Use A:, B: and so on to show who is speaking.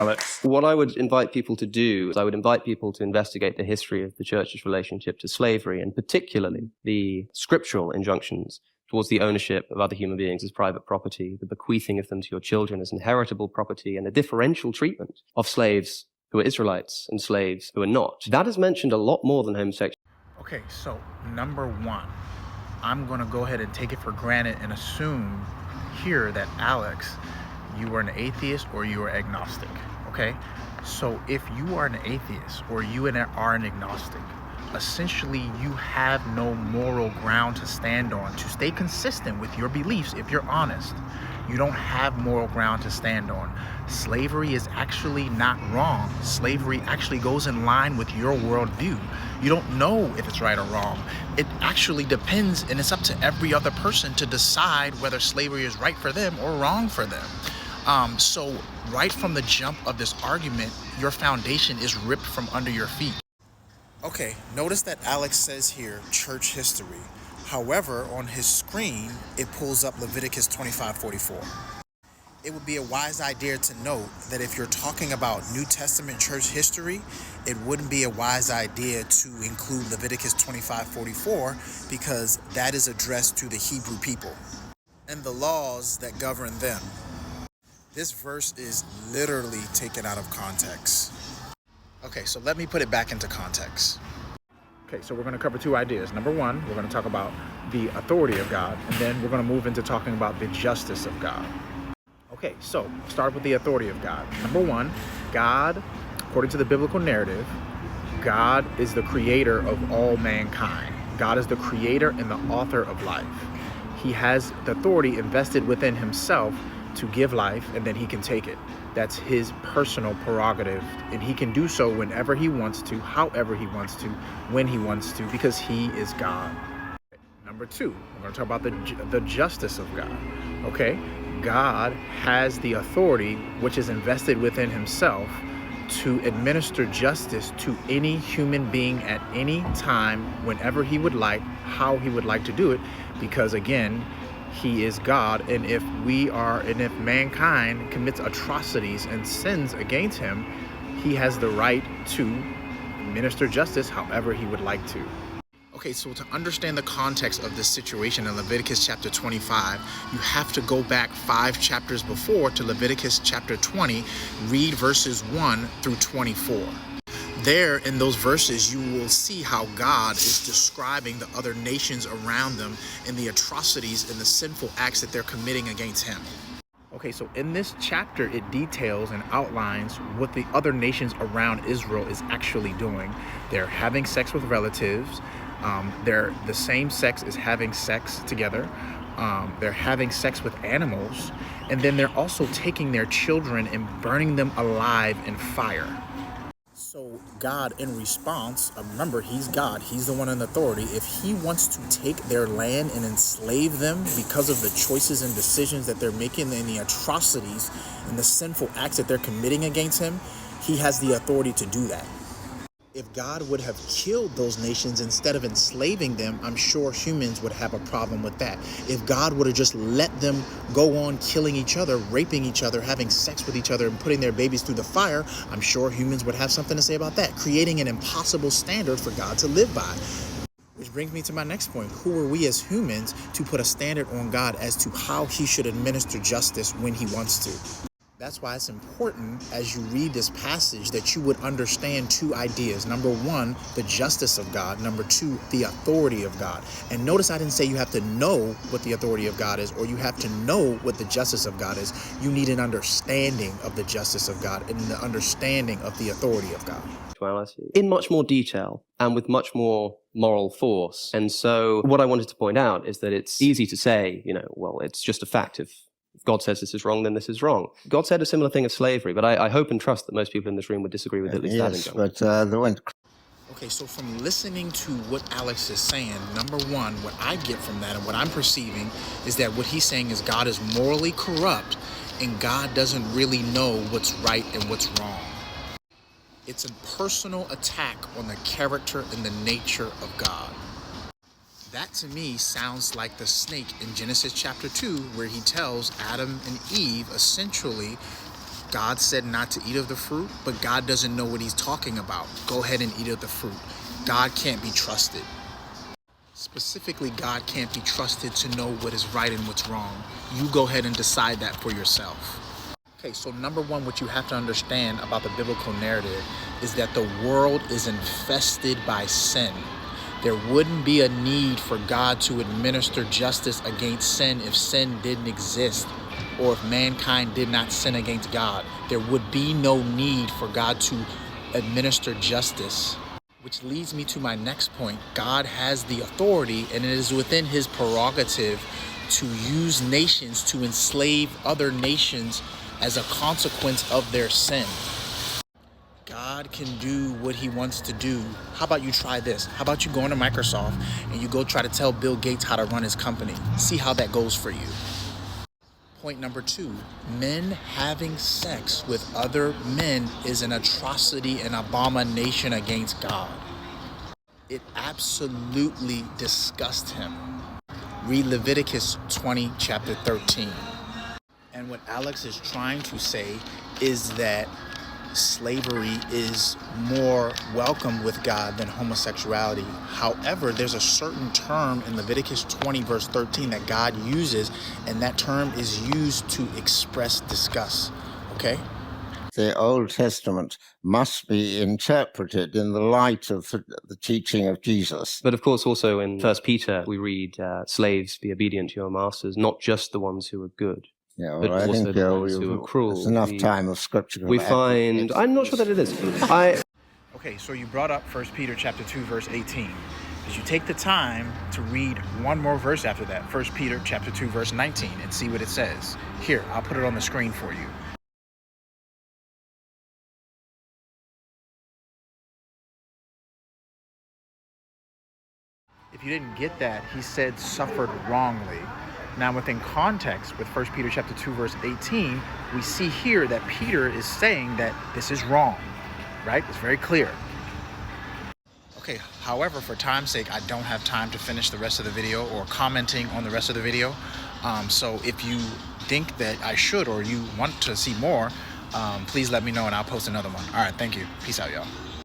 A: Alex.
B: What I would invite people to do is I would invite people to investigate the history of the church's relationship to slavery, and particularly the scriptural injunctions towards the ownership of other human beings as private property, the bequeathing of them to your children as inheritable property, and the differential treatment of slaves who are Israelites and slaves who are not. That is mentioned a lot more than homosexuality.
A: Okay, so number one, I'm going to go ahead and take it for granted and assume here that Alex, you are an atheist or you are agnostic, okay? So if you are an atheist or you are an agnostic, essentially you have no moral ground to stand on to stay consistent with your beliefs. If you're honest, you don't have moral ground to stand on. Slavery is actually not wrong. Slavery actually goes in line with your worldview. You don't know if it's right or wrong. It actually depends, and it's up to every other person to decide whether slavery is right for them or wrong for them. So right from the jump of this argument, your foundation is ripped from under your feet. Okay, notice that Alex says here, church history. However, on his screen, it pulls up Leviticus 25:44. It would be a wise idea to note that if you're talking about New Testament church history, it wouldn't be a wise idea to include Leviticus 25:44 because that is addressed to the Hebrew people and the laws that govern them. This verse is literally taken out of context. Okay, so let me put it back into context. Okay, so we're going to cover two ideas. Number one, we're going to talk about the authority of God, and then we're going to move into talking about the justice of God. Okay, so start with the authority of God. Number one, God, according to the biblical narrative, God is the creator of all mankind. God is the creator and the author of life. He has the authority invested within himself to give life, and then he can take it. That's his personal prerogative, and he can do so whenever he wants to, however he wants to, when he wants to, because he is God. Number two, we're going to talk about the justice of God. Okay, God has the authority which is invested within himself to administer justice to any human being at any time, whenever he would like, how he would like to do it, because again, he is God, and if mankind commits atrocities and sins against him, he has the right to administer justice however he would like to. Okay, so to understand the context of this situation in Leviticus chapter 25, you have to go back 5 chapters before to Leviticus chapter 20, read verses 1 through 24. There in those verses, you will see how God is describing the other nations around them and the atrocities and the sinful acts that they're committing against him. Okay, so in this chapter, it details and outlines what the other nations around Israel is actually doing. They're having sex with relatives. They're the same sex is having sex together. They're having sex with animals. And then they're also taking their children and burning them alive in fire. So God, in response, remember, he's God. He's the one in authority. If he wants to take their land and enslave them because of the choices and decisions that they're making and the atrocities and the sinful acts that they're committing against him, he has the authority to do that. If God would have killed those nations instead of enslaving them, I'm sure humans would have a problem with that. If God would have just let them go on killing each other, raping each other, having sex with each other, and putting their babies through the fire, I'm sure humans would have something to say about that, creating an impossible standard for God to live by. Which brings me to my next point. Who are we as humans to put a standard on God as to how he should administer justice when he wants to? That's why it's important as you read this passage that you would understand two ideas. Number one, the justice of God. Number two, the authority of God. And notice I didn't say you have to know what the authority of God is or you have to know what the justice of God is. You need an understanding of the justice of God and the understanding of the authority of God.
B: In much more detail and with much more moral force. And so what I wanted to point out is that it's easy to say, well, it's just a fact. If God says this is wrong, then this is wrong. God said a similar thing of slavery, but I hope and trust that most people in this room would disagree with at least that.
C: Yes, but
A: Okay, so from listening to what Alex is saying, number one, what I get from that and what I'm perceiving is that what he's saying is God is morally corrupt and God doesn't really know what's right and what's wrong. It's a personal attack on the character and the nature of God. That to me sounds like the snake in Genesis chapter 2, where he tells Adam and Eve essentially God said not to eat of the fruit, but God doesn't know what he's talking about. Go ahead and eat of the fruit. God can't be trusted. Specifically, God can't be trusted to know what is right and what's wrong. You go ahead and decide that for yourself. Okay, so number one, what you have to understand about the biblical narrative is that the world is infested by sin. There wouldn't be a need for God to administer justice against sin if sin didn't exist, or if mankind did not sin against God. There would be no need for God to administer justice. Which leads me to my next point. God has the authority, and it is within his prerogative to use nations to enslave other nations as a consequence of their sin. God can do what he wants to do. How about you try this? How about you go into Microsoft and you go try to tell Bill Gates how to run his company? See how that goes for you. Point number two, men having sex with other men is an atrocity and abomination against God. It absolutely disgusts him. Read Leviticus 20, chapter 13. And what Alex is trying to say is that slavery is more welcome with God than homosexuality. However, there's a certain term in Leviticus 20 verse 13 that God uses, and that term is used to express disgust. Okay?
C: The Old Testament must be interpreted in the light of the teaching of Jesus.
B: But of course, also in 1 Peter, we read, slaves, be obedient to your masters, not just the ones who are good.
C: Yeah,
B: But
C: well, I
B: also
C: think
B: the ones who are cruel.
C: there's enough time of scripture.
B: We find, I'm not sure that it is.
A: Okay, so you brought up 1 Peter chapter 2, verse 18. Did you take the time to read one more verse after that, 1 Peter chapter 2, verse 19, and see what it says? Here, I'll put it on the screen for you. If you didn't get that, he said suffered wrongly. Now, within context with 1 Peter chapter 2, verse 18, we see here that Peter is saying that this is wrong, right? It's very clear. Okay, however, for time's sake, I don't have time to finish the rest of the video or commenting on the rest of the video. So if you think that I should or you want to see more, please let me know and I'll post another one. All right, thank you. Peace out, y'all.